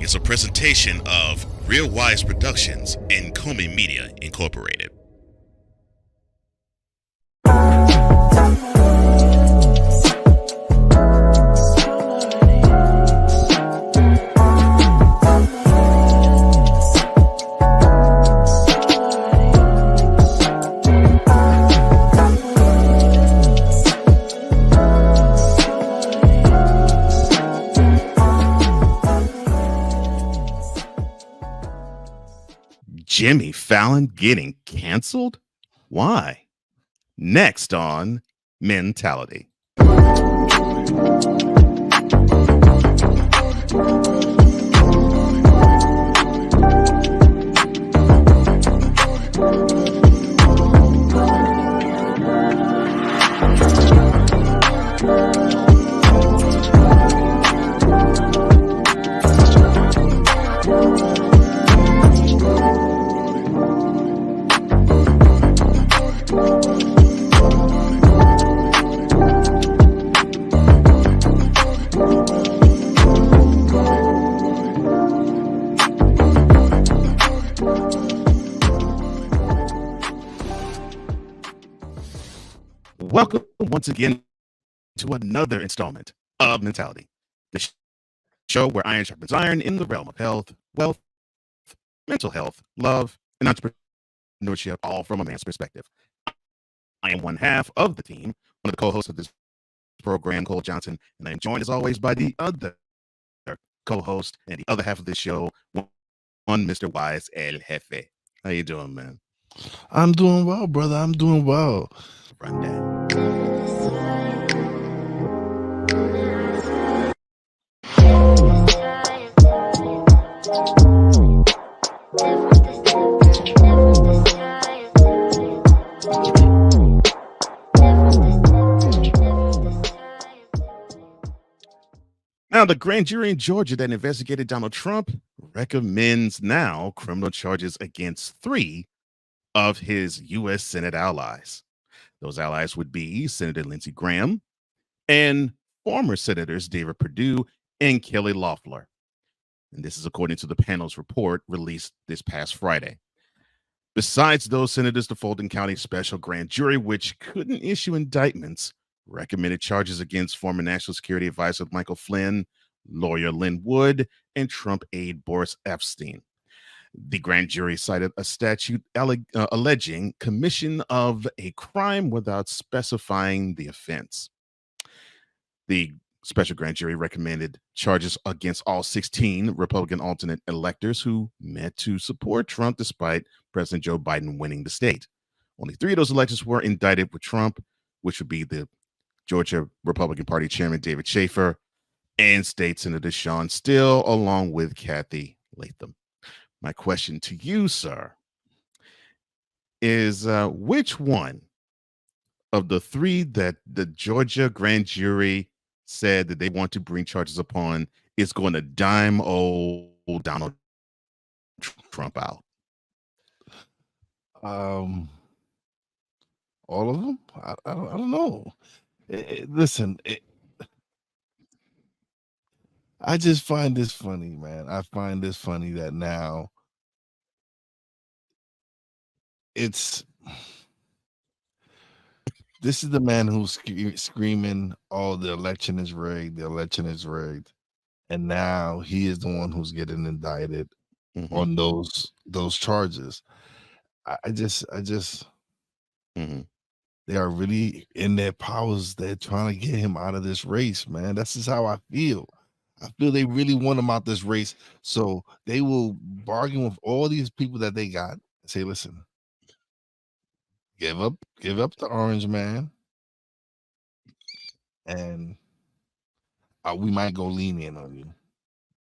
is a presentation of Real Wise Productions and Comey Media Incorporated. Jimmy Fallon getting canceled? Why? Next on Mentality. Welcome once again to another installment of Mentality, the show where iron sharpens iron in the realm of health, wealth, mental health, love, and entrepreneurship, all from a man's perspective. I am one half of the team, one of the co-hosts of this program, Cole Johnson, and I am joined as always by the other co-host and the other half of this show, one Mr. Wize El Jefe. How you doing, man? I'm doing well, brother. I'm doing well. Run that. Now, the grand jury in Georgia that investigated Donald Trump recommends now criminal charges against 3 of his U.S. Senate allies. Those allies would be Senator Lindsey Graham and former Senators David Perdue and Kelly Loeffler. And this is according to the panel's report released this past Friday. Besides those senators, the Fulton County Special Grand Jury, which couldn't issue indictments, recommended charges against former National Security Advisor Michael Flynn, lawyer Lynn Wood, and Trump aide Boris Epshteyn. The grand jury cited a statute alleging commission of a crime without specifying the offense. The special grand jury recommended charges against all 16 Republican alternate electors who met to support Trump despite President Joe Biden winning the state. Only 3 of those electors were indicted with Trump, which would be the Georgia Republican Party Chairman David Schaefer and State Senator Sean Steele, along with Kathy Latham. My question to you, sir, is which one of the 3 that the Georgia grand jury said that they want to bring charges upon is going to dime old Donald Trump out? All of them? I don't know. Listen, I just find this funny, man. I find this funny that now this is the man who's screaming, "Oh, the election is rigged. The election is rigged," and now he is the one who's getting indicted on those charges. I just they are really in their powers. They're trying to get him out of this race, man. That's just how I feel. I feel they really want him out this race, so they will bargain with all these people that they got and say, "Listen, give up the orange man, and we might go lenient on you.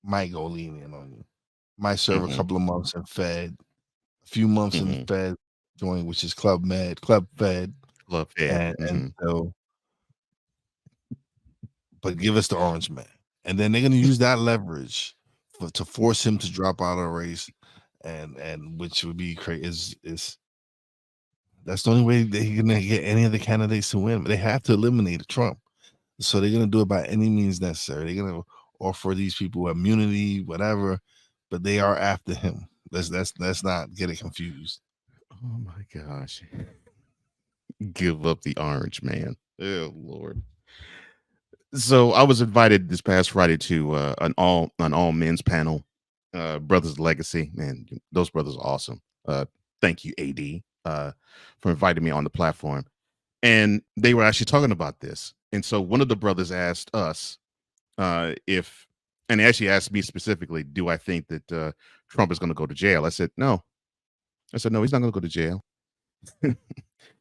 Might serve a couple of months in Fed, a few months in Fed joint, which is Club Fed, and so, but give us the orange man." And then they're going to use that leverage to force him to drop out of the race, and which would be crazy. Is that's the only way they're going to get any of the candidates to win. They have to eliminate Trump, so they're going to do it by any means necessary. They're going to offer these people immunity, whatever, but they are after him. Let's not get it confused. Oh my gosh. Give up the orange, man. Oh Lord. So I was invited this past Friday to an all men's panel, Brothers Legacy. Man, those brothers are awesome. Thank you, AD, for inviting me on the platform. And they were actually talking about this. And so one of the brothers asked us if, and they actually asked me specifically, do I think that Trump is going to go to jail? I said no. I said no, he's not going to go to jail.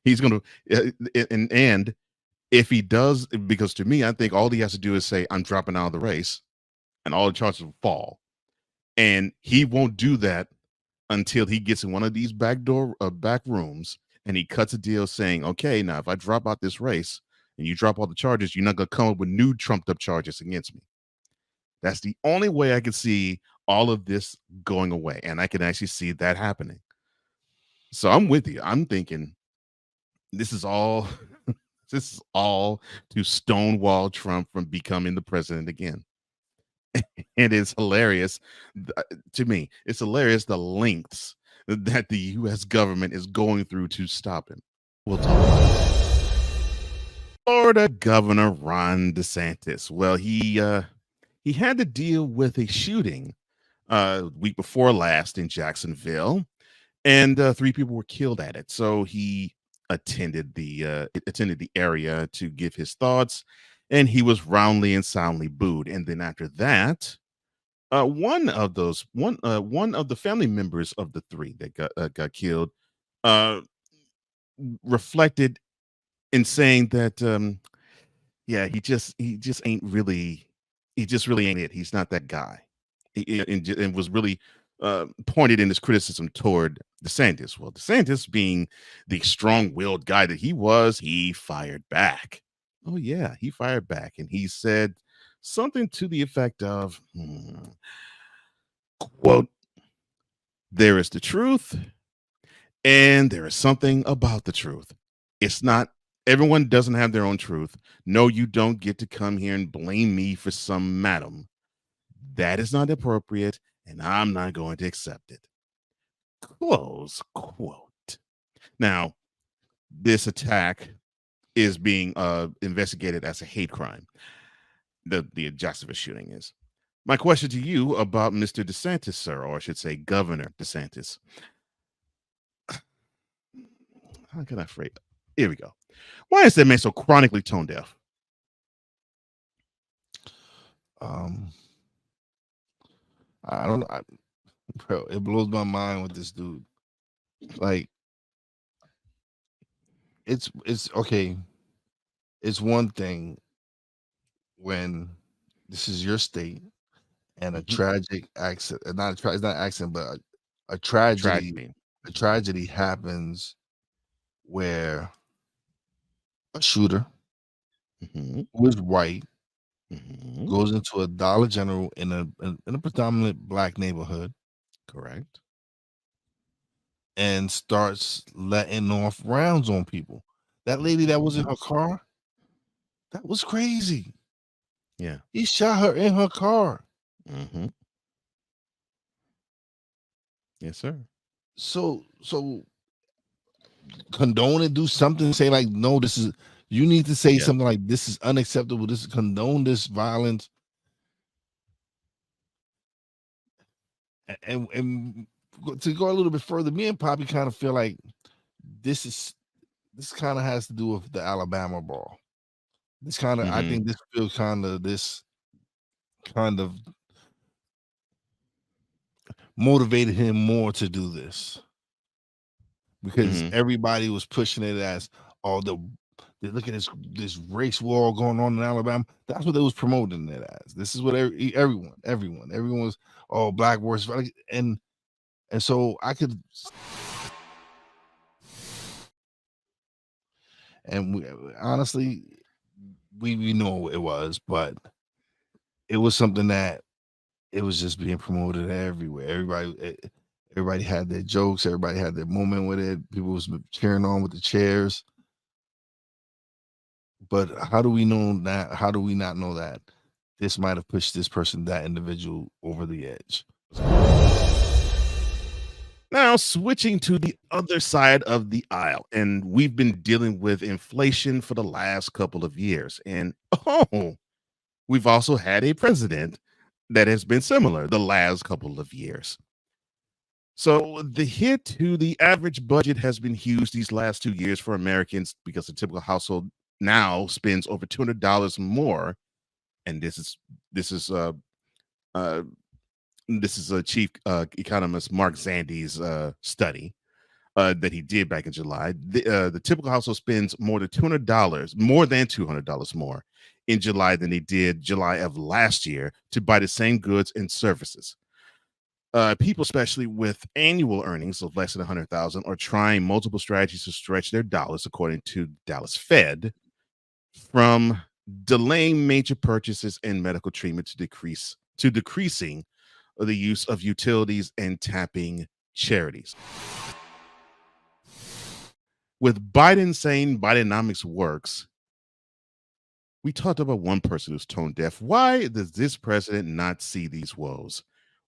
He's going to, and if he does, because to me, I think all he has to do is say, I'm dropping out of the race, and all the charges will fall. And he won't do that until he gets in one of these back rooms and he cuts a deal saying, okay, now if I drop out this race and you drop all the charges, you're not going to come up with new trumped up charges against me. That's the only way I can see all of this going away. And I can actually see that happening. So I'm with you. I'm thinking this is all this is all to stonewall Trump from becoming the president again. And it's hilarious to me. It's hilarious the lengths that the U.S. government is going through to stop him. We'll talk about it. Florida Governor Ron DeSantis. Well, he had to deal with a shooting week before last in Jacksonville, and 3 people were killed at it. So he attended the area to give his thoughts, and he was roundly and soundly booed. And then after that, one of the family members of the 3 that got killed uh, reflected in saying that yeah, he just ain't really he just really ain't it. He's not that guy. And was really pointed in his criticism toward DeSantis. Well, DeSantis, being the strong-willed guy that he was, he fired back. Oh yeah, he fired back, and he said something to the effect of, quote, "There is the truth, and there is something about the truth. It's not everyone doesn't have their own truth. No, you don't get to come here and blame me for some madam. That is not appropriate, and I'm not going to accept it." Close quote. Now, this attack is being investigated as a hate crime. The Jacksonville shooting is. My question to you about Mr. DeSantis, sir, or I should say Governor DeSantis. How can I phrase it? Here we go. Why is that man so chronically tone deaf? I don't know. Bro, it blows my mind with this dude. Like, it's okay. It's one thing when this is your state and a tragic accident, it's not an accident, but a tragedy happens where a shooter who is white goes into a Dollar General in a predominant black neighborhood. Correct. And starts letting off rounds on people. That lady that was in her car, that was crazy. Yeah. He shot her in her car. Yes, sir. So condone it, do something, say like, no, this is, you need to say something like, this is unacceptable, this is condone this violence. And to go a little bit further, me and Poppy kind of feel like this kind of has to do with the Alabama ball. This kind of, I think this feels kind of motivated him more to do this, because everybody was pushing it as, oh, look at this race war going on in Alabama. That's what they was promoting it as. This is what everyone was, oh, black versus, and so I could, and we honestly, we know it was, but it was something that it was just being promoted everywhere. Everybody had their jokes, everybody had their moment with it. People was cheering on with the chairs. But how do we know that? How do we not know that this might have pushed this person, that individual, over the edge. Now, switching to the other side of the aisle, and we've been dealing with inflation for the last couple of years. And we've also had a president that has been similar the last couple of years. So the hit to the average budget has been huge these last 2 years for Americans because the typical household now spends over $200 more. And uh, this is a chief economist Mark Zandi's study that he did back in July. The typical household spends more than $200 more in July than they did July of last year to buy the same goods and services. People, especially with annual earnings of less than 100,000, are trying multiple strategies to stretch their dollars, according to Dallas Fed, from delaying major purchases and medical treatment to decreasing the use of utilities and tapping charities. With Biden saying Bidenomics works, we talked about one person who's tone deaf. Why does this president not see these woes?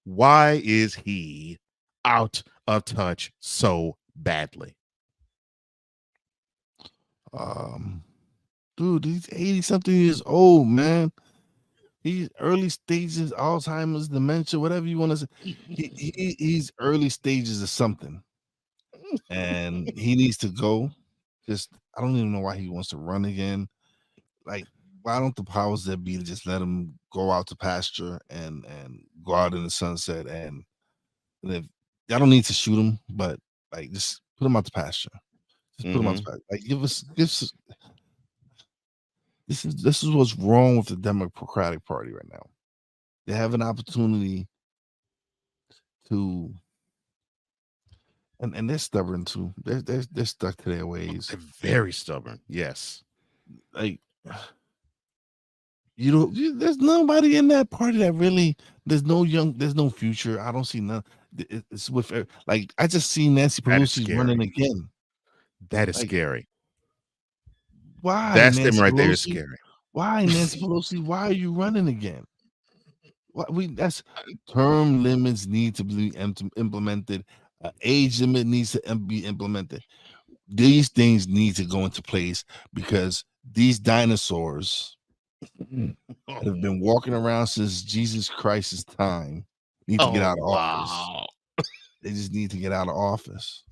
Why is he out of touch so badly? Dude, he's 80-something years old, man. He's early stages, Alzheimer's, dementia, whatever you want to say. He's early stages of something. And he needs to go. I don't even know why he wants to run again. Like, why don't the powers that be just let him go out to pasture and go out in the sunset? And if I don't need to shoot him, but like, just put him out to pasture. Just put him out to pasture. Like, give us. This is what's wrong with the Democratic Party right now. They have an opportunity to, and they're stubborn too. They're stuck to their ways. They're very stubborn. Yes. Like, there's nobody in that party that really. There's no future. I don't see none. It's with like I just see Nancy Pelosi running again. That is scary. Why? That's Nancy them right Pelosi? there is scary. Why, Nancy Pelosi? Why are you running again? That's term limits need to be implemented. Age limit needs to be implemented. These things need to go into place because these dinosaurs that have been walking around since Jesus Christ's time need to get out of office. They just need to get out of office.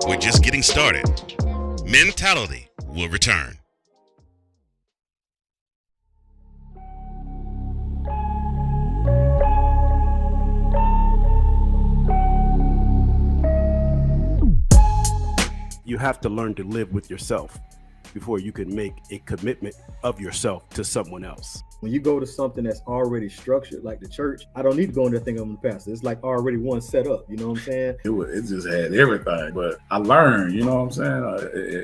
We're just getting started. Mentality will return. You have to learn to live with yourself before you can make a commitment of yourself to someone else. When you go to something that's already structured, like the church, I don't need to go in there thinking I'm the pastor. It's like already one set up, you know what I'm saying? It just had everything, but I learned, you know what I'm saying?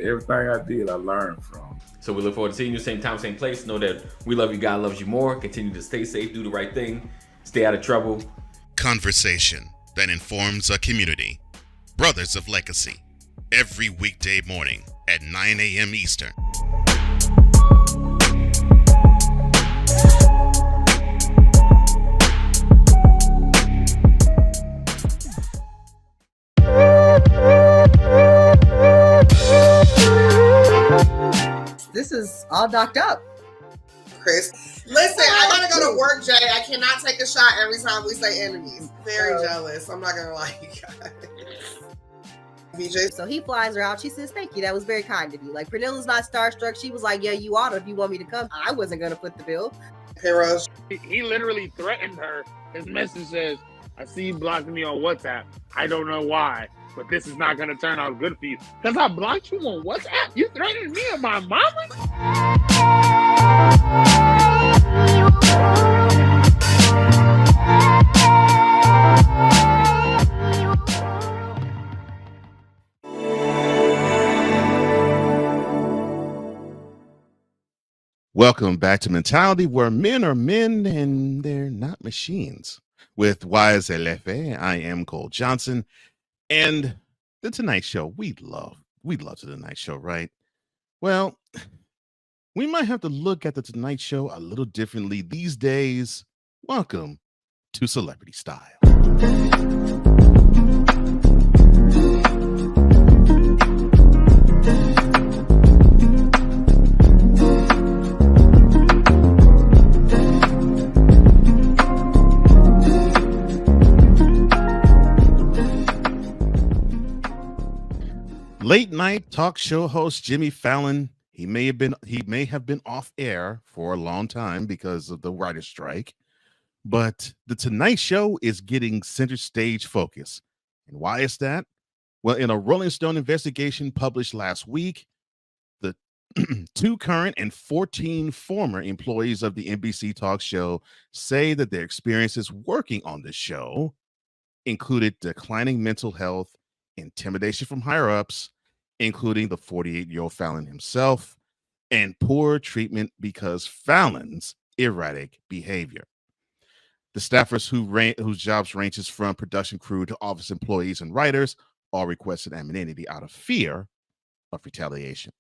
Everything I did, I learned from. So we look forward to seeing you same time, same place. Know that we love you, God loves you more. Continue to stay safe, do the right thing, stay out of trouble. Conversation that informs a community. Brothers of Legacy. Every weekday morning at 9 a.m. Eastern. This is all docked up. Chris. Listen, I gotta go to work, Jay. I cannot take a shot every time we say enemies. Very jealous. I'm not gonna lie, you guys. BJ. So he flies her out. She says, thank you. That was very kind of you. Like, Pernilla's not starstruck. She was like, yeah, you ought to if you want me to come. I wasn't going to foot the bill. Heroes. He literally threatened her. His message says, I see you blocked me on WhatsApp. I don't know why, but this is not going to turn out good for you. Because I blocked you on WhatsApp? You threatened me and my mama? Welcome back to Mentality, where men are men and they're not machines. With Wize and Cole, I am Cole Johnson, and the Tonight Show. We love the Tonight Show, right? Well, we might have to look at the Tonight Show a little differently these days. Welcome to Celebrity Style. Late night talk show host Jimmy Fallon, he may have been off air for a long time because of the writer's strike, but the Tonight Show is getting center stage focus. And why is that? Well, in a Rolling Stone investigation published last week, the 2 current and 14 former employees of the NBC talk show say that their experiences working on the show included declining mental health, intimidation from higher ups, including the 48-year-old Fallon himself, and poor treatment because Fallon's erratic behavior. The staffers whose jobs ranges from production crew to office employees and writers all requested anonymity out of fear of retaliation.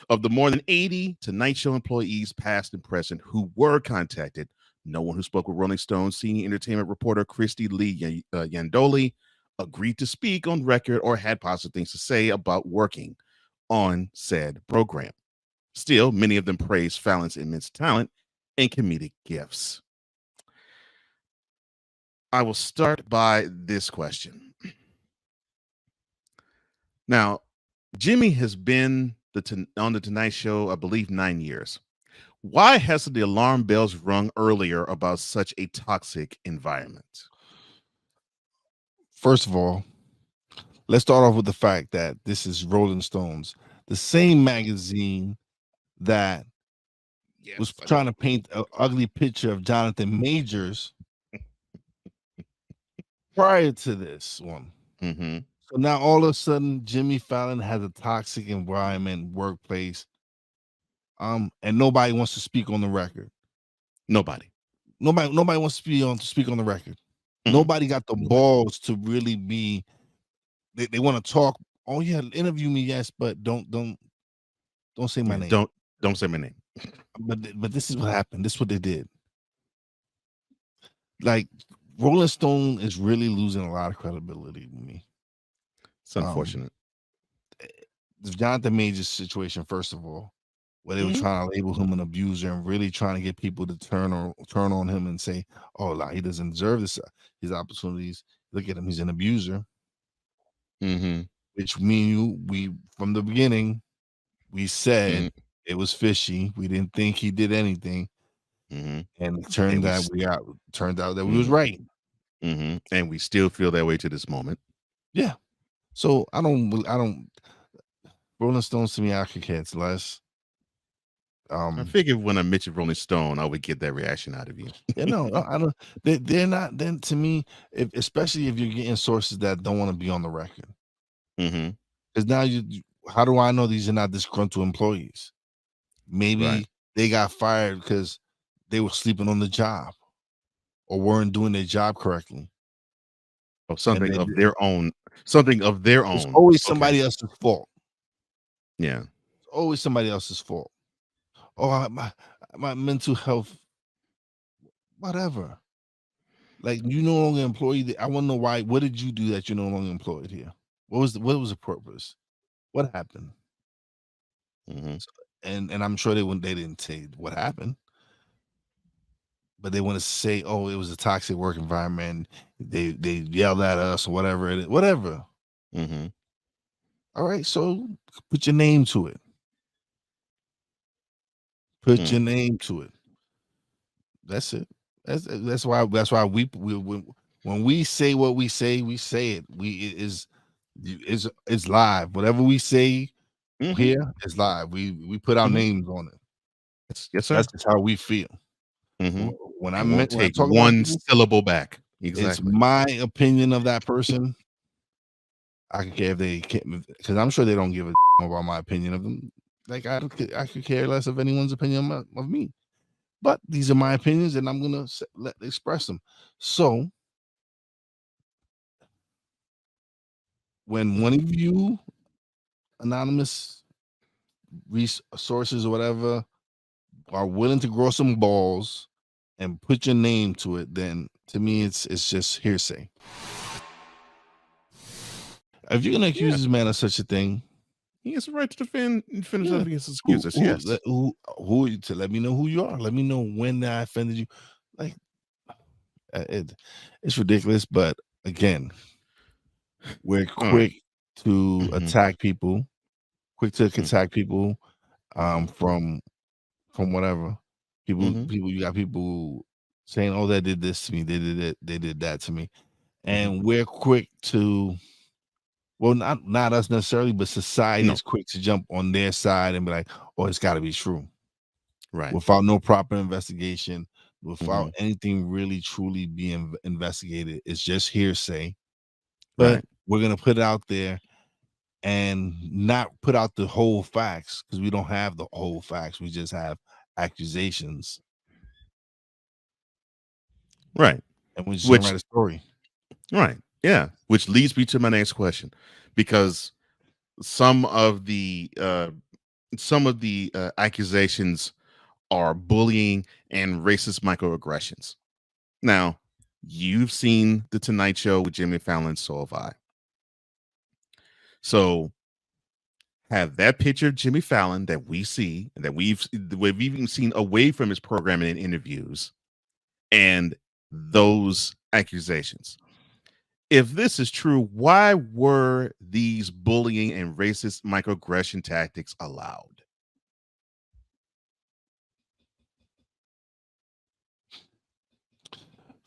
Of the more than 80 Tonight Show employees, past and present, who were contacted, no one who spoke with Rolling Stone senior entertainment reporter Christy Lee Yandoli agreed to speak on record or had positive things to say about working on said program. Still, many of them praised Fallon's immense talent and comedic gifts. I will start by this question. Now, Jimmy has been on the Tonight Show, I believe, 9 years. Why hasn't the alarm bells rung earlier about such a toxic environment? First of all, let's start off with the fact that this is Rolling Stones, the same magazine that was trying to paint an ugly picture of Jonathan Majors prior to this one. Mm-hmm. So now all of a sudden, Jimmy Fallon has a toxic environment, workplace, and nobody wants to speak on the record. Nobody wants to speak on the record. Mm-hmm. Nobody got the balls to really be. They want to talk. Oh yeah, interview me, yes, but don't say my name. Don't say my name. But this is what happened. This is what they did. Like, Rolling Stone is really losing a lot of credibility with me. It's unfortunate. The Jonathan Majors situation, first of all, where they were trying to label him an abuser and really trying to get people to turn on him and say, "Oh, he doesn't deserve his opportunities. Look at him; he's an abuser." Mm-hmm. Which we from the beginning, we said it was fishy. We didn't think he did anything, and it turned out that we was right. Mm-hmm. And we still feel that way to this moment. Yeah. So I don't. Rolling Stones to me, I could care less. I figured when I mentioned Rolling Stone, I would get that reaction out of you. Yeah, no, I don't. They're not. Then to me, especially if you're getting sources that don't want to be on the record, because now how do I know these are not disgruntled employees? Maybe they got fired because they were sleeping on the job or weren't doing their job correctly. Or something of their own. Something of their own. It's always somebody else's fault. Yeah, it's always somebody else's fault. Oh, my mental health, whatever. Like, you no longer employed. I want to know why. What did you do that you're no longer employed here? What was the purpose? What happened? So, and I'm sure they didn't say what happened, but they want to say, oh, it was a toxic work environment. They yelled at us or whatever. Whatever. All right, so put your name to it. Put your name to it. That's it. That's why we when we say what we say it. It's live. Whatever we say here is live. We put our names on it. Yes, sir. That's just how we feel. When I take one syllable back. Exactly. It's my opinion of that person. I can care if they can't, because I'm sure they don't give a about my opinion of them. Like I could care less of anyone's opinion of me. But these are my opinions, and I'm gonna express them. So when one of you anonymous resources or whatever are willing to grow some balls and put your name to it, then to me it's just hearsay. If you're gonna accuse this man of such a thing, he has the right to defend himself against his accusers. Yes. Who to let me know who you are. Let me know when I offended you. Like it's ridiculous, but again, we're quick to attack people, from whatever. People you got people saying, "Oh, they did this to me, they did it, they did that to me." And we're quick to, well, not us necessarily, but society is quick to jump on their side and be like, "Oh, it's got to be true," right? Without no proper investigation, without anything really truly being investigated. It's just hearsay. But we're gonna put it out there and not put out the whole facts because we don't have the whole facts. We just have accusations, right? And we just gonna write a story. Right. Yeah. Which leads me to my next question, because some of the accusations are bullying and racist microaggressions. Now, you've seen the Tonight Show with Jimmy Fallon, so have I. So, have that picture of Jimmy Fallon that we see, that we've even seen away from his programming and interviews, and those accusations. If this is true, why were these bullying and racist microaggression tactics allowed?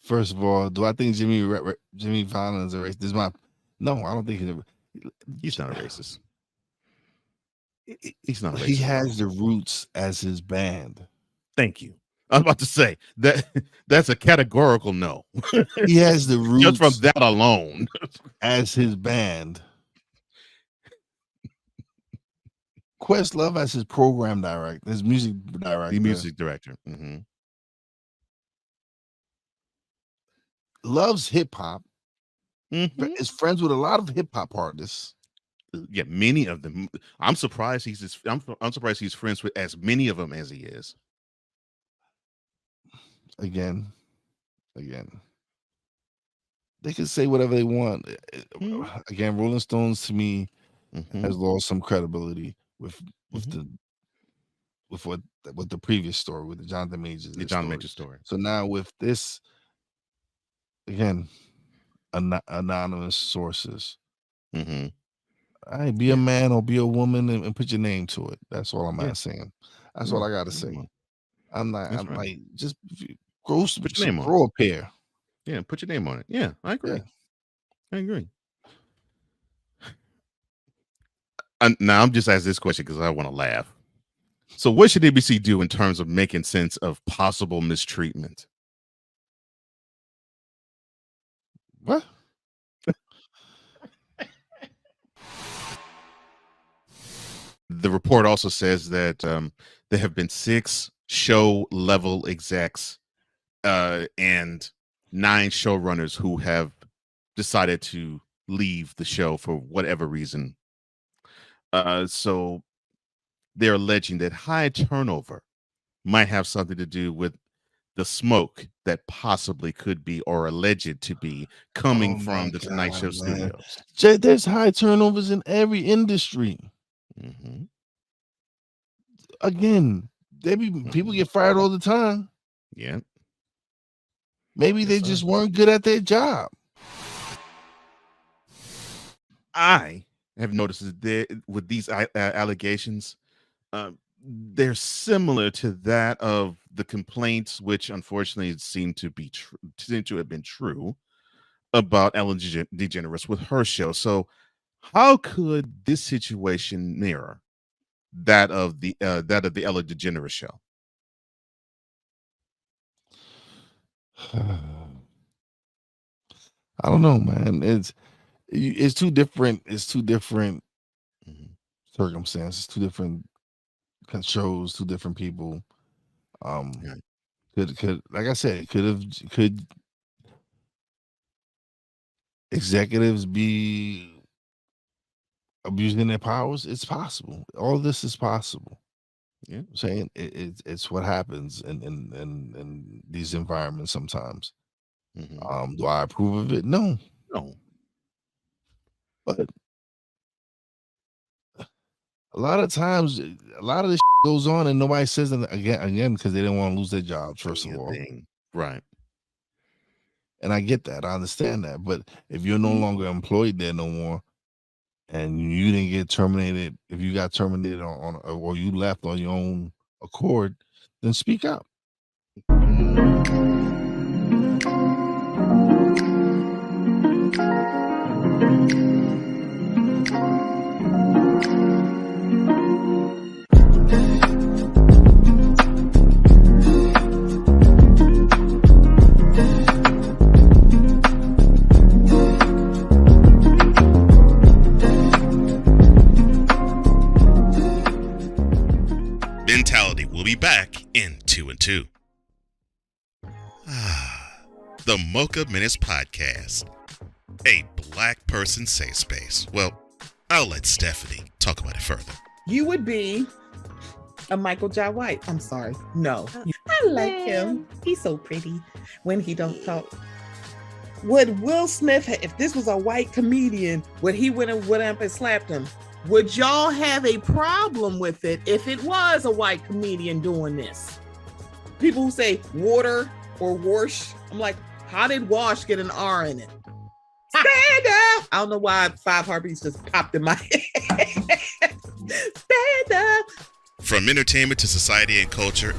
First of all, do I think Jimmy Fallon is a racist? No, I don't think he's not a racist. He's not a racist. He has the Roots as his band. Thank you. I was about to say that's a categorical no. He has the Roots just from that alone as his band. Questlove as his program director, his music director. The music director. Loves hip hop. Is friends with a lot of hip hop artists. Yeah, many of them. I'm surprised I'm surprised he's friends with as many of them as he is. Again, they can say whatever they want. Again, Rolling Stones to me has lost some credibility with the previous story, with the Jonathan Majors story. So now with this, again, anonymous sources. Be a man or be a woman and put your name to it. That's all I'm asking. That's all I gotta say. I'm like, just grow a pair. Yeah, put your name on it. Yeah, I agree. I agree. Now I'm just asking this question because I want to laugh. So what should NBC do in terms of making sense of possible mistreatment? What? The report also says that there have been 6 show level execs and 9 showrunners who have decided to leave the show for whatever reason. So they're alleging that high turnover might have something to do with the smoke that possibly could be, or alleged to be, coming from the Tonight Show studios. Jay, there's high turnovers in every industry. Again, people get fired all the time. Yeah. Maybe they just weren't good at their job. I have noticed that with these allegations, they're similar to that of the complaints, which unfortunately seem to have been true, about Ellen DeGeneres with her show. So, how could this situation mirror that of the Ellen DeGeneres show? I don't know, man. It's two different circumstances, two different shows, two different people. Yeah. Could like I said, could executives be abusing their powers? It's possible. All this is possible. Yeah. I'm saying it's what happens in these environments sometimes. Mhm. Do I approve of it? No, No. but a lot of times, a lot of this goes on and nobody says it again because they didn't want to lose their jobs, first of all. Right. And I get that. I understand that. But if you're no longer employed there no more and you didn't get terminated, if you got terminated on or you left on your own accord, then speak up. Mentality will be back in 2 and 2. The Mocha Minutes Podcast, a black person safe space. Well, I'll let Stephanie talk about it further. You would be a Michael Jai White. I'm sorry. No. I like him. He's so pretty when he don't talk. Would Will Smith, if this was a white comedian, would he went up and slapped him? Would y'all have a problem with it if it was a white comedian doing this? People who say water or wash, I'm like, how did wash get an R in it? Stand up! I don't know why 5 heartbeats just popped in my head. Stand up! From entertainment to society and culture,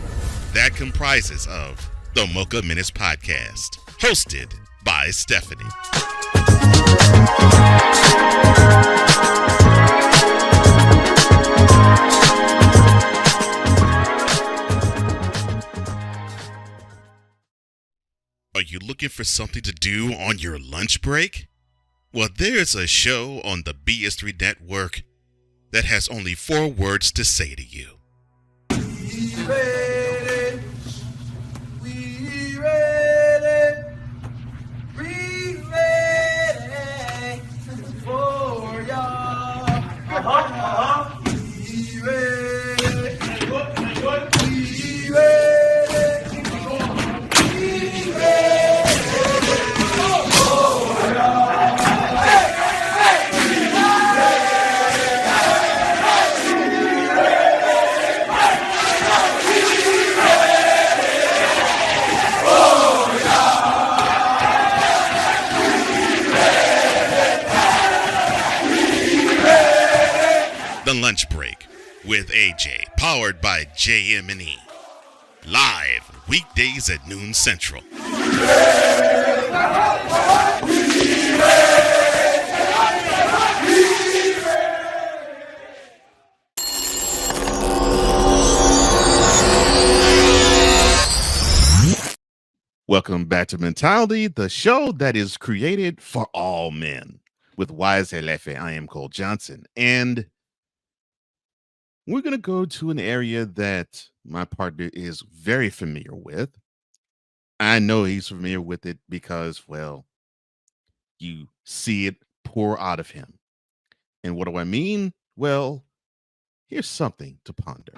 that comprises of the Mocha Minutes Podcast, hosted by Stephanie. Are you looking for something to do on your lunch break? Well, there's a show on the BS3 network that has only 4 words to say to you. We ready. We ready. We ready for y'all. We ready. We ready. The Lunch Break with AJ, powered by JM&E. Live weekdays at noon Central. Welcome back to Mentality, the show that is created for all men. With Wize and Cole, I am Cole Johnson, and we're going to go to an area that my partner is very familiar with. I know he's familiar with it because, well, you see it pour out of him. And what do I mean? Well, here's something to ponder.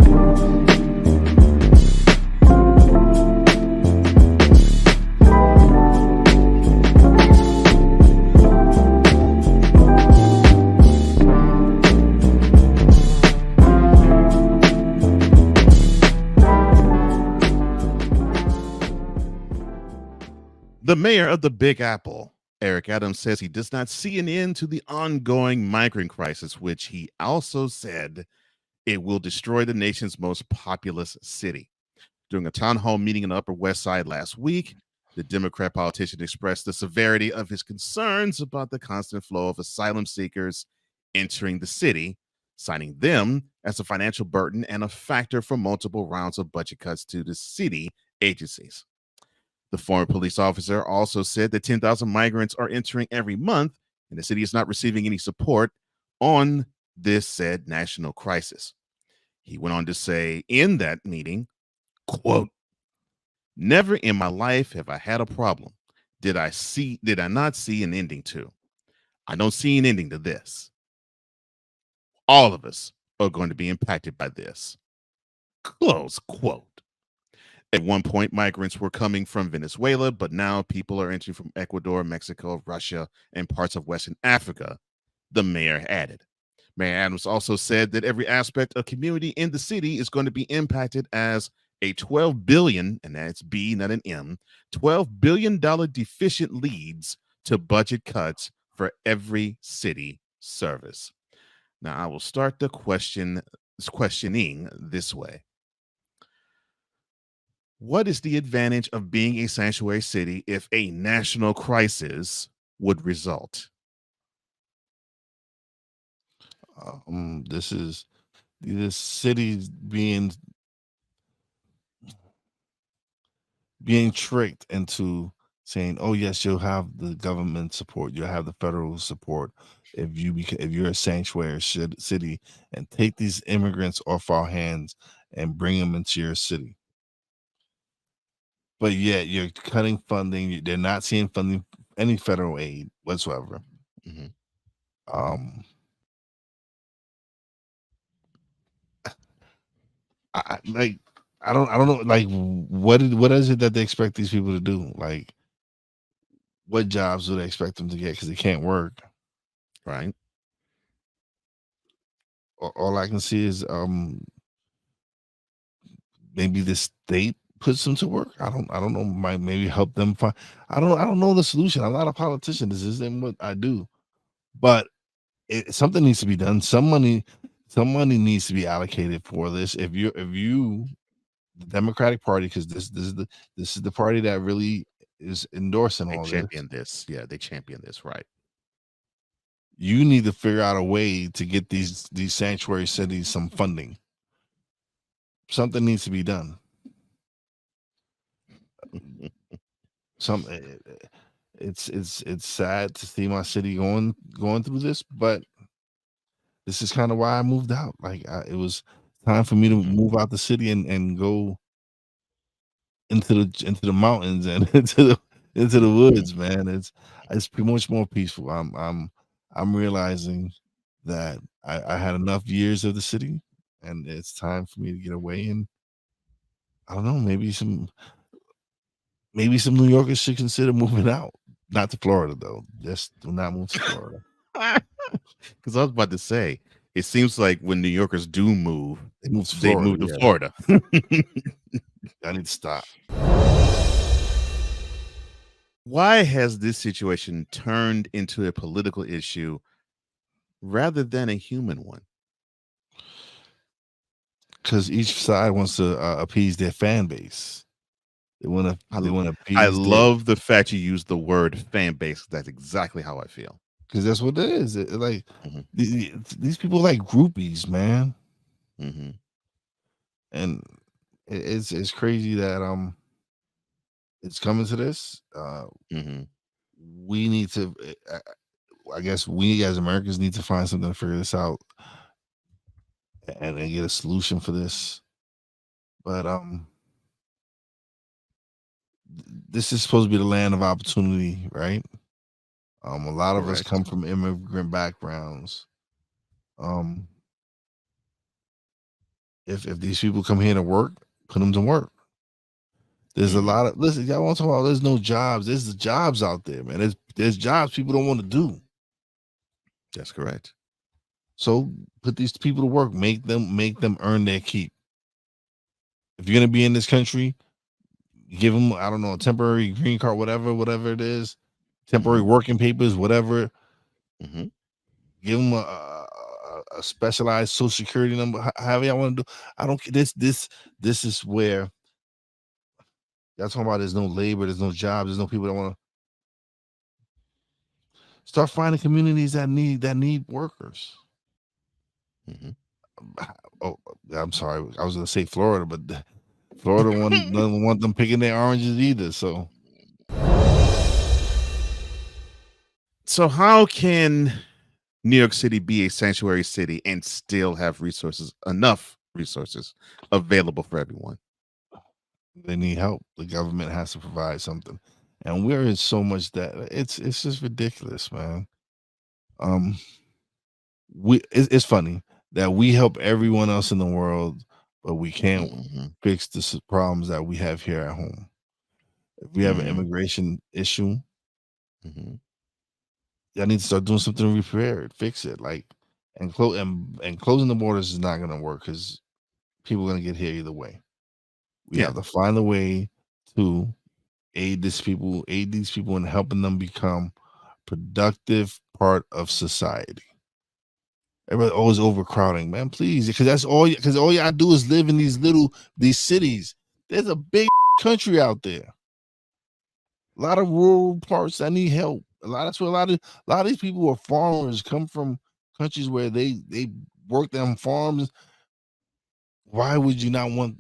The mayor of the Big Apple, Eric Adams, says he does not see an end to the ongoing migrant crisis, which he also said it will destroy the nation's most populous city. During a town hall meeting in the Upper West Side last week, the Democrat politician expressed the severity of his concerns about the constant flow of asylum seekers entering the city, citing them as a financial burden and a factor for multiple rounds of budget cuts to the city agencies. The former police officer also said that 10,000 migrants are entering every month, and the city is not receiving any support on this said national crisis. He went on to say in that meeting, quote, "Never in my life have I had a problem. Did I not see an ending to? I don't see an ending to this. All of us are going to be impacted by this." Close quote. At one point, migrants were coming from Venezuela, but now people are entering from Ecuador, Mexico, Russia, and parts of Western Africa, the mayor added. Mayor Adams also said that every aspect of community in the city is going to be impacted as a $12 billion, and that's B, not an M, $12 billion deficit leads to budget cuts for every city service. Now, I will start the questioning this way. What is the advantage of being a sanctuary city if a national crisis would result? This city's being tricked into saying, "Oh yes, you'll have the government support, you'll have the federal support if you're a sanctuary city, and take these immigrants off our hands and bring them into your city." But yet you're cutting funding. They're not seeing funding, any federal aid whatsoever. Mhm. I don't know. Like, what is it that they expect these people to do? Like, what jobs do they expect them to get? Because they can't work, right? All I can see is maybe the state puts them to work. I don't know. Might maybe help them find. I don't know the solution. I'm not a politician. This isn't what I do, but something needs to be done. Some money needs to be allocated for this. If you the Democratic Party, because this is the party that really is endorsing all this. Yeah, they champion this, right? You need to figure out a way to get these sanctuary cities some funding. Something needs to be done. It's sad to see my city going through this, but this is kind of why I moved out. Like, it was time for me to move out the city and go into the mountains and into the woods, man. It's pretty much more peaceful. I'm realizing that I had enough years of the city, and it's time for me to get away. And I don't know, maybe some New Yorkers should consider moving out. Not to Florida though. Just do not move to Florida. Because I was about to say, it seems like when New Yorkers do move, they move to Florida. I need to stop. Why has this situation turned into a political issue rather than a human one? Because each side wants to appease their fan base. They want to appease. I love the fact you use the word fan base. That's exactly how I feel. Because that's what it is. These people like groupies, man. Mm-hmm. And it's crazy that it's coming to this. We need to. I guess we as Americans need to find something to figure this out and get a solution for this. But this is supposed to be the land of opportunity, right? A lot of us come from immigrant backgrounds. If these people come here to work, put them to work. There's a lot of, listen, y'all want to talk about there's no jobs. There's the jobs out there, man. There's jobs people don't want to do. That's correct. So put these people to work. Make them earn their keep. If you're gonna be in this country, give them, I don't know, a temporary green card, whatever it is, temporary working papers, whatever. Give them a specialized social security number, however y'all want to do. I don't. This is where y'all talking about. There's no labor, there's no jobs, there's no people that want to start finding communities that need workers. Oh, I'm sorry, I was gonna say Florida, but Florida doesn't want them picking their oranges either. So how can New York City be a sanctuary city and still have enough resources available for everyone. They need help. The government has to provide something, and we're in so much debt. It's just ridiculous, man. It's funny that we help everyone else in the world, but we can't fix the problems that we have here at home. If we have an immigration issue, y'all need to start doing something to repair it, fix it. Like, and closing the borders is not going to work because people are going to get here either way. We have to find a way to aid these people in helping them become productive part of society. Everybody always overcrowding, man. Please, because all y'all do is live in these cities. There's a big country out there. A lot of rural parts that need help. That's where a lot of these people who are farmers come from countries where they work on farms. Why would you not want?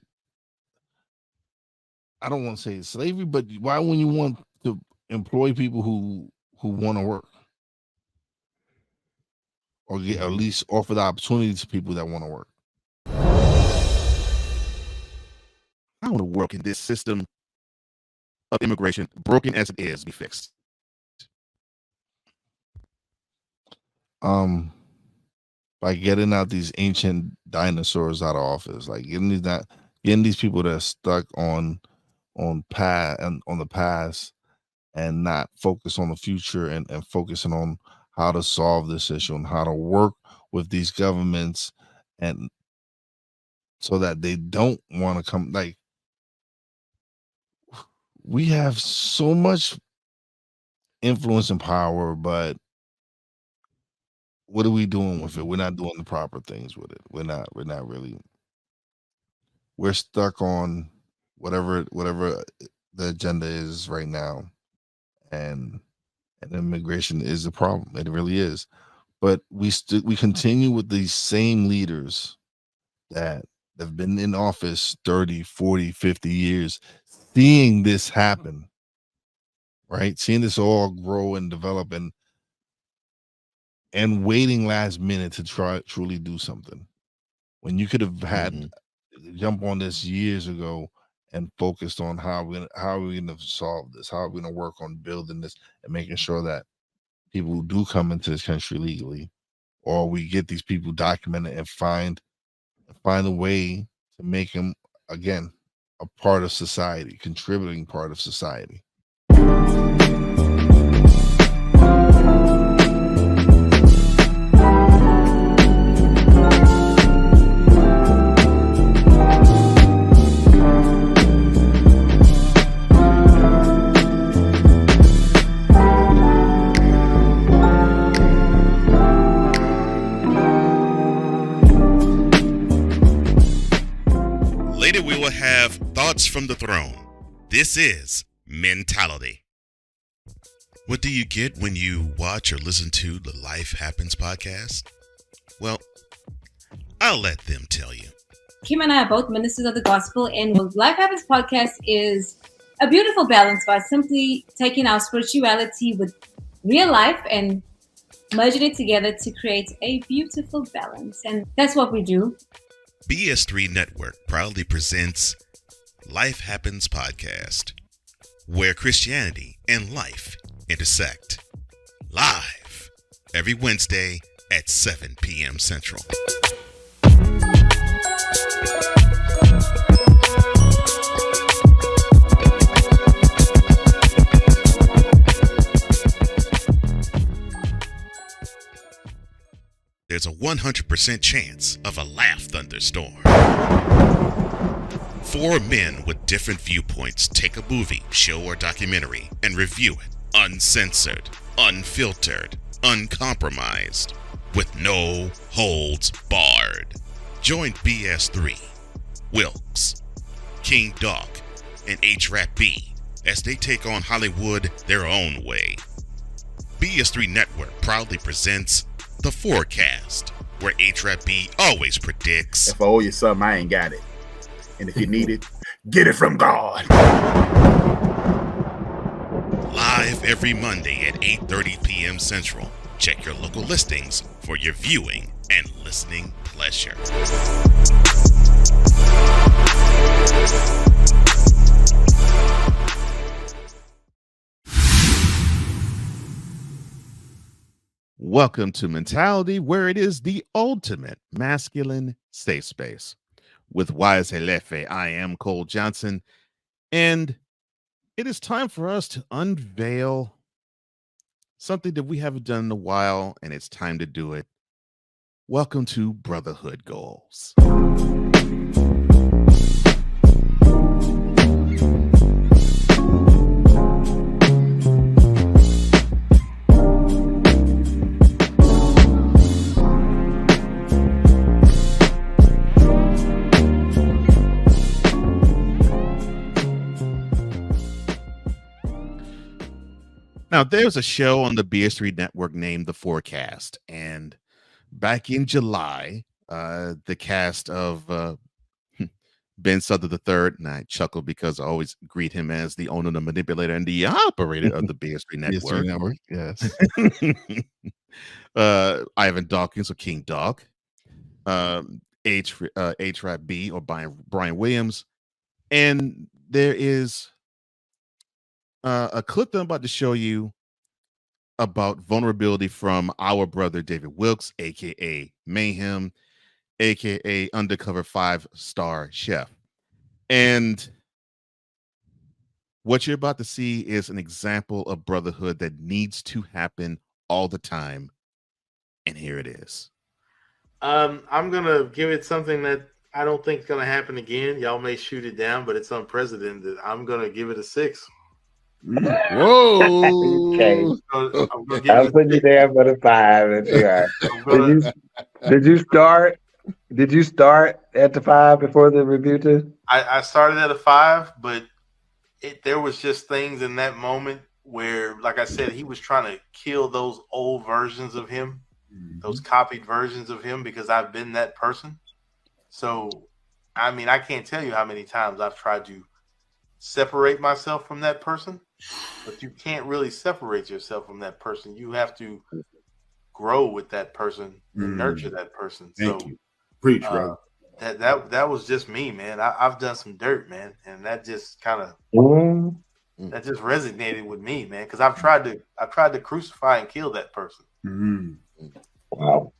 I don't want to say slavery, but why wouldn't you want to employ people who want to work? Or at least offer the opportunity to people that want to work. How in the world can this system of immigration, broken as it is, be fixed? By getting out these ancient dinosaurs out of office, like getting these people that are stuck on the past and not focus on the future and focusing on how to solve this issue and how to work with these governments, and so that they don't want to come. Like, we have so much influence and power, but what are we doing with it? We're not doing the proper things with it. We're not really. We're stuck on whatever the agenda is right now, and immigration is a problem. It really is. But we continue with these same leaders that have been in office 30, 40, 50 years, seeing this happen, right? Seeing this all grow and develop and waiting last minute to truly do something. When you could have had jump on this years ago and focused on how are we going to solve this? How are we going to work on building this and making sure that people who do come into this country legally, or we get these people documented and find a way to make them, again, a part of society, contributing part of society. Later, we will have Thoughts from the Throne. This is Mentality. What do you get when you watch or listen to the Life Happens podcast? Well, I'll let them tell you. Kim and I are both ministers of the gospel, and the Life Happens podcast is a beautiful balance by simply taking our spirituality with real life and merging it together to create a beautiful balance. And that's what we do. BS3 Network proudly presents Life Happens podcast, where Christianity and life intersect. Live every Wednesday at 7 p.m. Central. There's a 100% chance of a laugh thunderstorm. 4 men with different viewpoints take a movie, show, or documentary and review it uncensored, unfiltered, uncompromised, with no holds barred. Join BS3, Wilkes, King Doc, and H-Rap B as they take on Hollywood their own way. BS3 Network proudly presents The Forecast, where H-Rap B always predicts, if I owe you something, I ain't got it. And if you need it, get it from God. live every Monday at 8:30 p.m. Central. Check your local listings for your viewing and listening pleasure. Welcome to Mentality, where it is the ultimate masculine safe space. With Wize and Cole, I am Cole Johnson, and it is time for us to unveil something that we haven't done in a while, and it's time to do it. Welcome to Brotherhood Goals. Now, there's a show on the BS3 network named The Forecast, and back in July, the cast of Ben Southern III, and I chuckle because I always greet him as the owner, the manipulator, and the operator of the BS3 network. Yes. Ivan Dawkins or King Dog, H-Rap B or Brian Williams, and there is a clip that I'm about to show you about vulnerability from our brother David Wilkes, aka Mayhem, aka Undercover 5-star Chef. And what you're about to see is an example of brotherhood that needs to happen all the time. And here it is. I'm gonna give it something that I don't think is gonna happen again. Y'all may shoot it down, but it's unprecedented. I'm gonna give it a 6. Whoa. Okay. I'll put you there for the 5. And did you start at the 5 before the review too? I started at a 5, but there was just things in that moment where, like I said, he was trying to kill those old versions of him, those copied versions of him, because I've been that person. So, I mean, I can't tell you how many times I've tried to separate myself from that person, but you can't really separate yourself from that person. You have to grow with that person and nurture that person. Thank you. Preach, brother. That was just me, man. I've done some dirt, man, and that just kind of that just resonated with me, man, because I've tried to crucify and kill that person. Wow.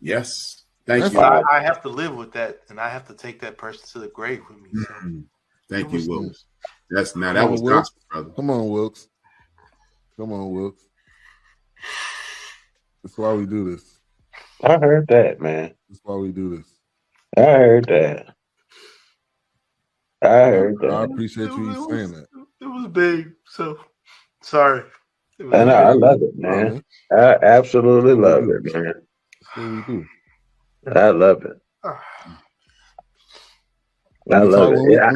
Yes. Thank you. I have to live with that, and I have to take that person to the grave with me. So. Thank you, Wilkes. That was gospel, brother. Come on, Wilkes. Come on, Wilkes. That's why we do this. I heard that, man. That's why we do this. I heard that. I appreciate you saying that. It was big, so sorry. I love it, man. I absolutely love it, man. That's what we do. I love it. I love it. I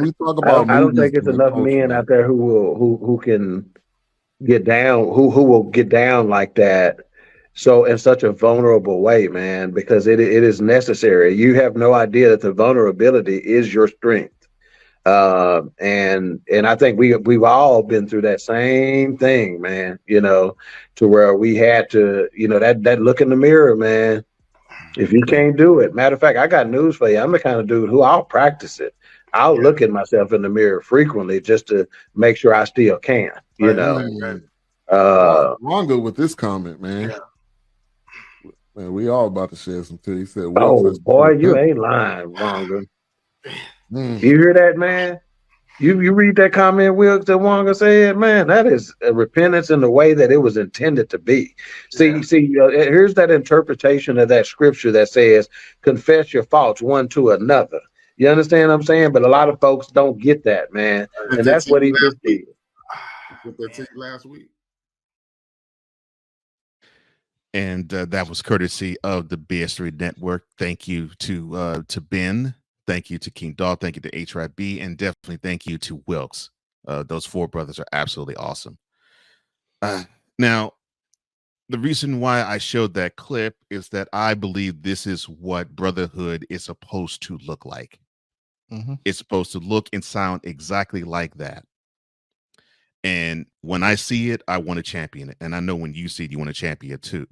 don't think it's enough men out there who can get down, who will get down like that. So in such a vulnerable way, man, because it is necessary. You have no idea that the vulnerability is your strength. And I think we've all been through that same thing, man, to where we had to, that look in the mirror, man. If you can't do it, matter of fact, I got news for you. I'm the kind of dude who I'll practice it. I'll look at myself in the mirror frequently just to make sure I still can, Wrong with this comment, man. Yeah. Man, we all about to share some tea. He said, "Oh boy, you ain't lying, Wonga." You hear that, man? You read that comment Wilkes that Wonga said, man. That is a repentance in the way that it was intended to be. See, here's that interpretation of that scripture that says, "Confess your faults one to another." You understand what I'm saying? But a lot of folks don't get that, man, and that's what he just did. Last week. And that was courtesy of the BS3 network. Thank you to Ben. Thank you to King Dog. Thank you to H-Rap B. And definitely thank you to Wilkes. Those 4 brothers are absolutely awesome. Now, the reason why I showed that clip is that I believe this is what brotherhood is supposed to look like. It's supposed to look and sound exactly like that. And when I see it, I want to champion it. And I know when you see it, you want to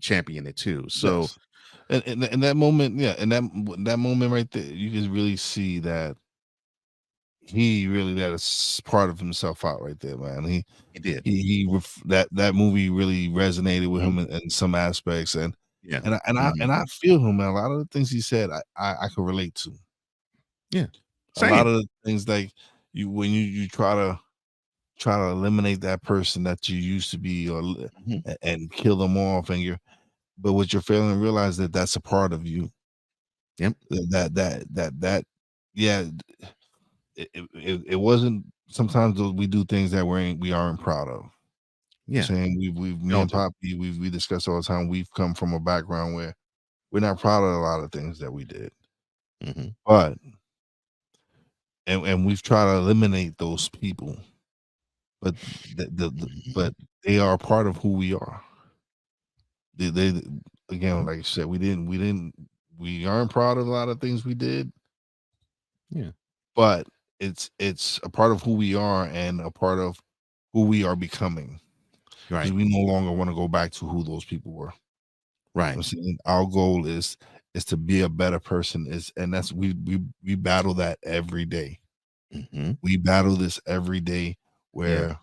champion it too. So, yes. And that moment, in that moment right there, you can really see that he really let a part of himself out right there, man. He did. That movie really resonated with him in some aspects, and I feel him, man. A lot of the things he said, I could relate to. Yeah, a lot of the things like when you try to eliminate that person that you used to be, or and kill them off, but what you're failing to realize that that's a part of you. Yep. That yeah. It wasn't. Sometimes we do things that we aren't proud of. Yeah. Saying me and Poppy, we discuss all the time. We've come from a background where we're not proud of a lot of things that we did. But and we've tried to eliminate those people. But but they are a part of who we are. They again, like I said, we aren't proud of a lot of things we did. Yeah. But it's a part of who we are and a part of who we are becoming. Right. Because we no longer want to go back to who those people were. Right. Our goal is to be a better person. And that's we battle that every day. We battle this every day where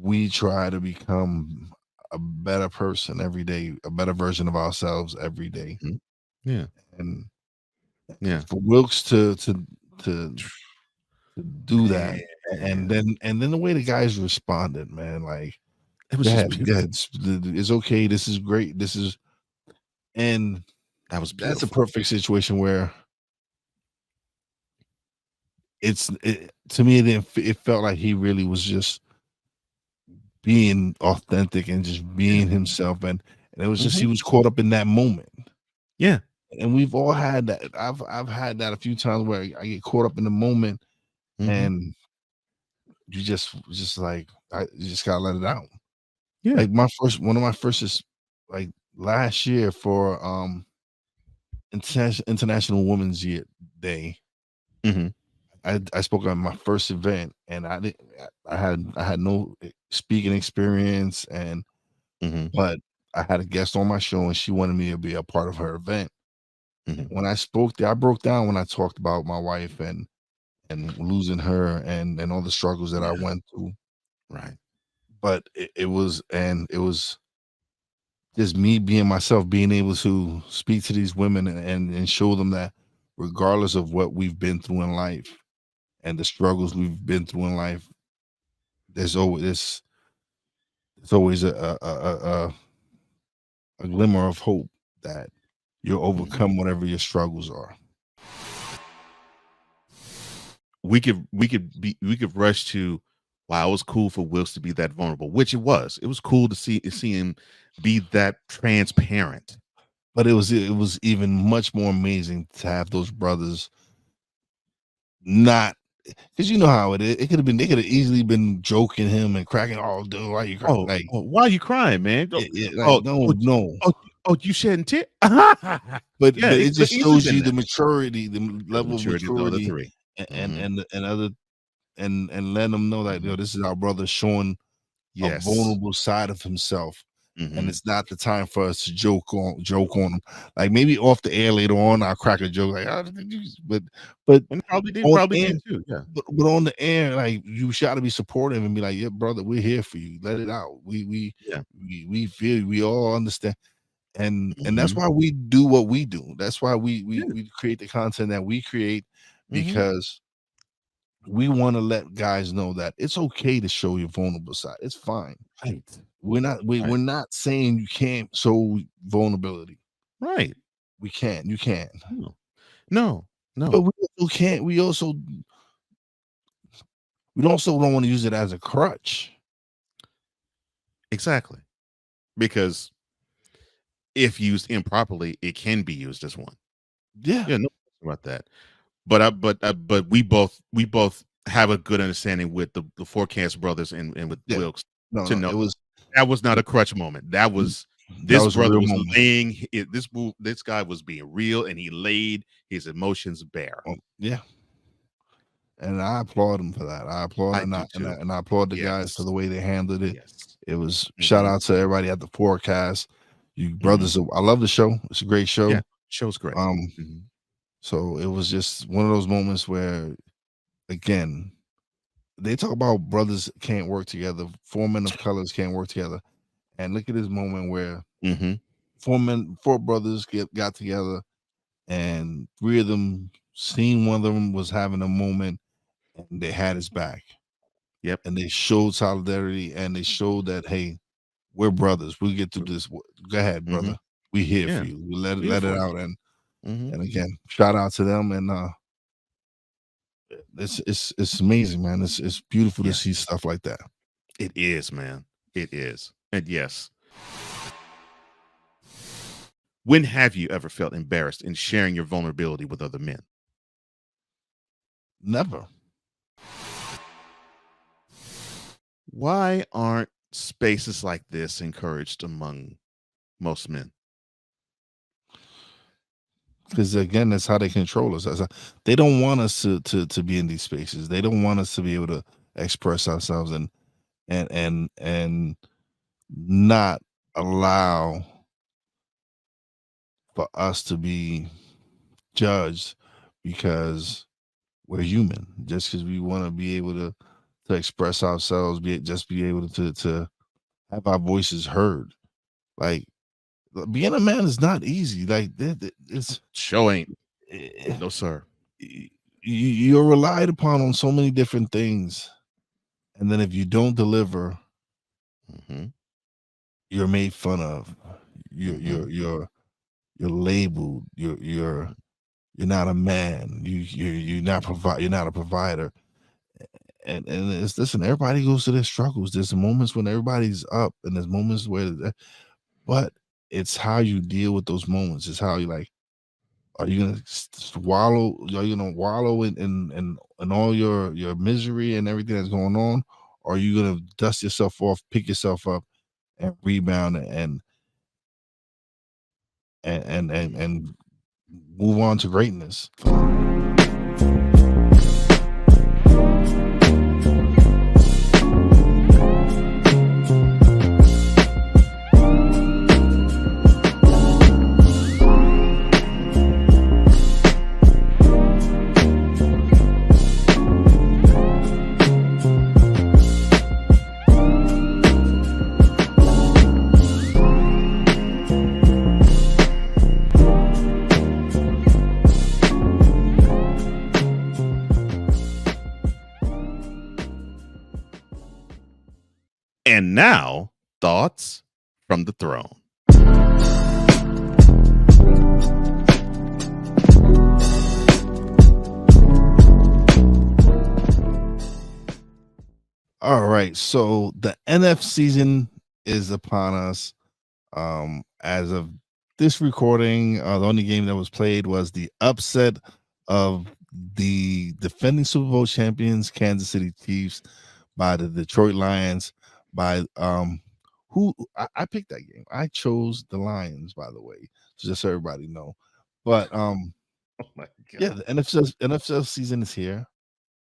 we try to become a better person every day, a better version of ourselves every day. Yeah. And for Wilkes to do that, and then the way the guys responded, man, like it was just beautiful. It's okay. This is great. And that was beautiful. That's a perfect situation where to me it felt like he really was just being authentic and just being himself, and it was just he was caught up in that moment. Yeah. And we've all had that. I've had that a few times where I get caught up in the moment, and you just like you just gotta let it out. Yeah. Like one of my first is like last year for International Women's Day. I spoke on my first event, and I had no speaking experience, and but I had a guest on my show, and she wanted me to be a part of her event. When I spoke there, I broke down when I talked about my wife and losing her and all the struggles that I went through. Right. But it was just me being myself, being able to speak to these women and show them that regardless of what we've been through in life and the struggles we've been through in life, there's always a glimmer of hope that you'll overcome whatever your struggles are. We could rush to, wow, it was cool for Wilkes to be that vulnerable, which it was. It was cool to see him be that transparent. But it was even much more amazing to have those brothers not, because you know how it is. They could have easily been joking him and cracking, oh dude, why you crying? Why are you crying, man? No. Oh, you shedding tears? but it just shows you the maturity, the level of maturity, and let them know that this is our brother showing a vulnerable side of himself, and it's not the time for us to joke on him. Like maybe off the air later on, I'll crack a joke like, but and probably did too. Yeah, but on the air, like you got to be supportive and be like, yeah, brother, we're here for you. Let it out. We feel, we all understand. And that's why we do what we do. That's why we create the content that we create, because we want to let guys know that it's okay to show your vulnerable side. It's fine. Right. We're not saying you can't show vulnerability. Right. We can't. You can't. No. But we also can't. We also don't want to use it as a crutch. Exactly. Because if used improperly, it can be used as one. Yeah, no about that. But we both have a good understanding with the Forecast brothers and with Wilkes know that was not a crutch moment. That was brother was laying this guy was being real, and he laid his emotions bare. Yeah. And I applaud him for that. I applaud and I applaud the guys for the way they handled it. It was shout out to everybody at the Forecast. You brothers, I love the show. It's a great show. Yeah, show's great. So it was just one of those moments where again, they talk about brothers can't work together, 4 men of colors can't work together. And look at this moment where four brothers got together, and 3 of them seen one of them was having a moment, and they had his back. Yep. And they showed solidarity, and they showed that, hey, we're brothers. We get through this. Go ahead, brother. We here for you. We let it out. And again, shout out to them. And it's amazing, man. It's beautiful to see stuff like that. It is, man. It is. And yes. When have you ever felt embarrassed in sharing your vulnerability with other men? Never. Why aren't spaces like this encouraged among most men? Because again, that's how they control us. They don't want us to be in these spaces. They don't want us to be able to express ourselves and not allow for us to be judged because we're human. Just because we want to be able to express ourselves, be able to have our voices heard. Like, being a man is not easy. Like, it's ain't. No, sir. You're relied upon on so many different things, and then if you don't deliver, you're made fun of. You're labeled. You're not a man. You're not a provider. And it's, listen, everybody goes to their struggles. There's moments when everybody's up, and there's moments where, but it's how you deal with those moments. It's how you, like, are you gonna wallow? Are you gonna wallow in all your misery and everything that's going on, or are you gonna dust yourself off, pick yourself up, and rebound and move on to greatness? And now, thoughts from the throne. All right, so the NF season is upon us. As of this recording, the only game that was played was the upset of the defending Super Bowl champions, Kansas City Chiefs, by the Detroit Lions. By who I picked that game. I chose the Lions, by the way, just so everybody know. But oh my God. Yeah, the NFL season is here.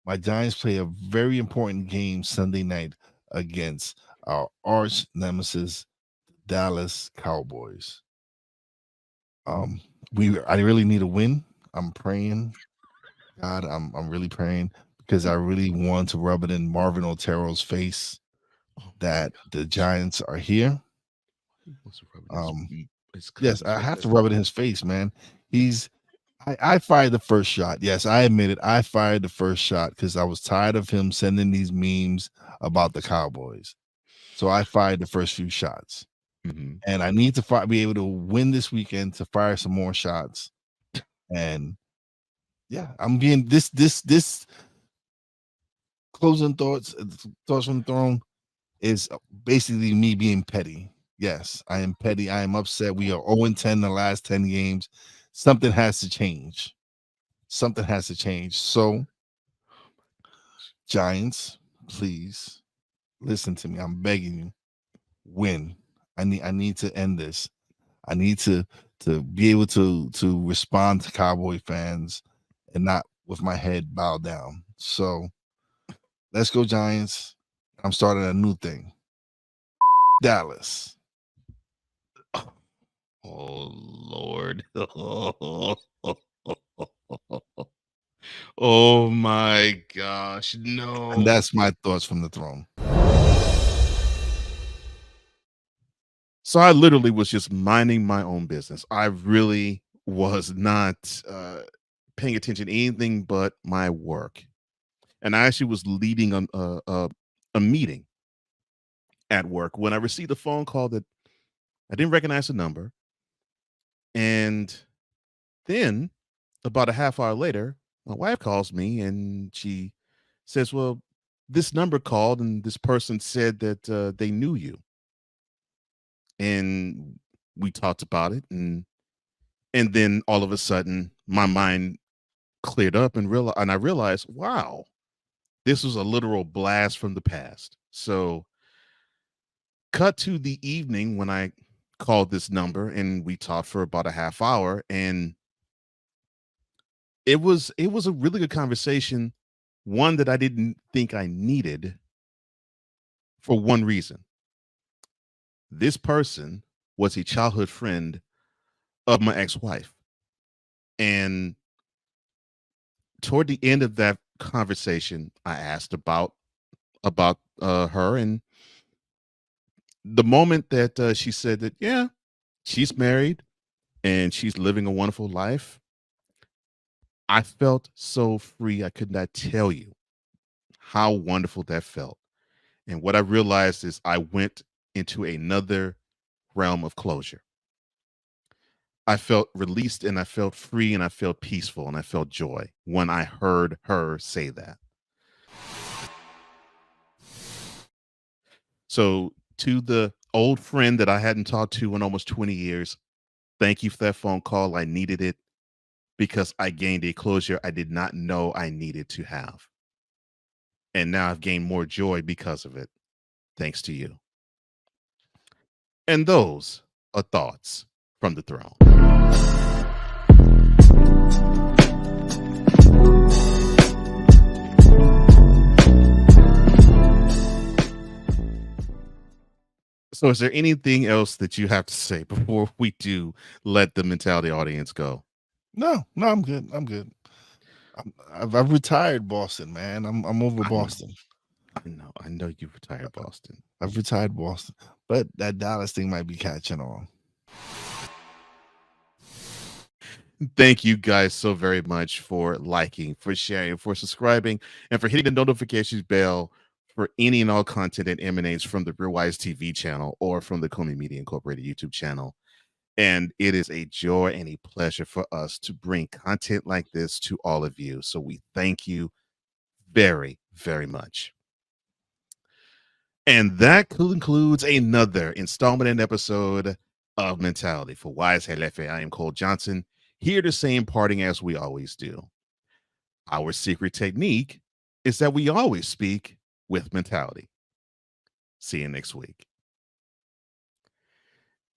My Giants play a very important game Sunday night against our arch nemesis, Dallas Cowboys. I really need a win. I'm praying, God. I'm really praying, because I really want to rub it in Marvin Otero's face that the Giants are here. Yes, I have to rub it in his face, man. I fired the first shot. Yes, I admit it. I fired the first shot because I was tired of him sending these memes about the Cowboys. So I fired the first few shots. And I need to be able to win this weekend to fire some more shots. And yeah, I'm being this closing thoughts from the throne is basically me being petty. Yes, I am petty. I am upset. We are 0-10 the last 10 games. Something has to change. Something has to change. So, Giants, please listen to me. I'm begging you. Win. I need to end this. I need to be able to respond to Cowboy fans and not with my head bowed down. So, let's go, Giants. I'm starting a new thing. Dallas. Oh Lord. Oh my gosh, no. And that's my thoughts from the throne. So I literally was just minding my own business. I really was not paying attention to anything but my work. And I actually was leading a meeting at work when I received a phone call that I didn't recognize the number. And then about a half hour later, my wife calls me and she says, well, this number called and this person said that they knew you. And we talked about it. And then all of a sudden my mind cleared up and I realized, wow, this was a literal blast from the past. So cut to the evening when I called this number and we talked for about a half hour, and it was a really good conversation, one that I didn't think I needed for one reason. This person was a childhood friend of my ex-wife. And toward the end of that conversation, I asked about her, and the moment that she said that, yeah, she's married and she's living a wonderful life, I felt so free. I could not tell you how wonderful that felt. And what I realized is I went into another realm of closure. I felt released and I felt free and I felt peaceful and I felt joy when I heard her say that. So to the old friend that I hadn't talked to in almost 20 years, thank you for that phone call. I needed it because I gained a closure I did not know I needed to have. And now I've gained more joy because of it, thanks to you. And those are thoughts from the throne. So is there anything else that you have to say before we do let the mentality audience go? No, I'm good. I've retired Boston, man. I'm over Boston. I know you've retired Boston. I've retired Boston, but that Dallas thing might be catching on. Thank you guys so very much for liking, for sharing, for subscribing, and for hitting the notifications bell for any and all content that emanates from the Real Wize TV channel or from the Comey Media Incorporated YouTube channel. And it is a joy and a pleasure for us to bring content like this to all of you. So we thank you very, very much. And that concludes another installment and episode of Mentality. For Wize Helefe, I am Cole Johnson, here to say in parting as we always do. Our secret technique is that we always speak with mentality. See you next week.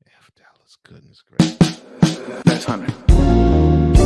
F Dallas, goodness gracious. That's 100.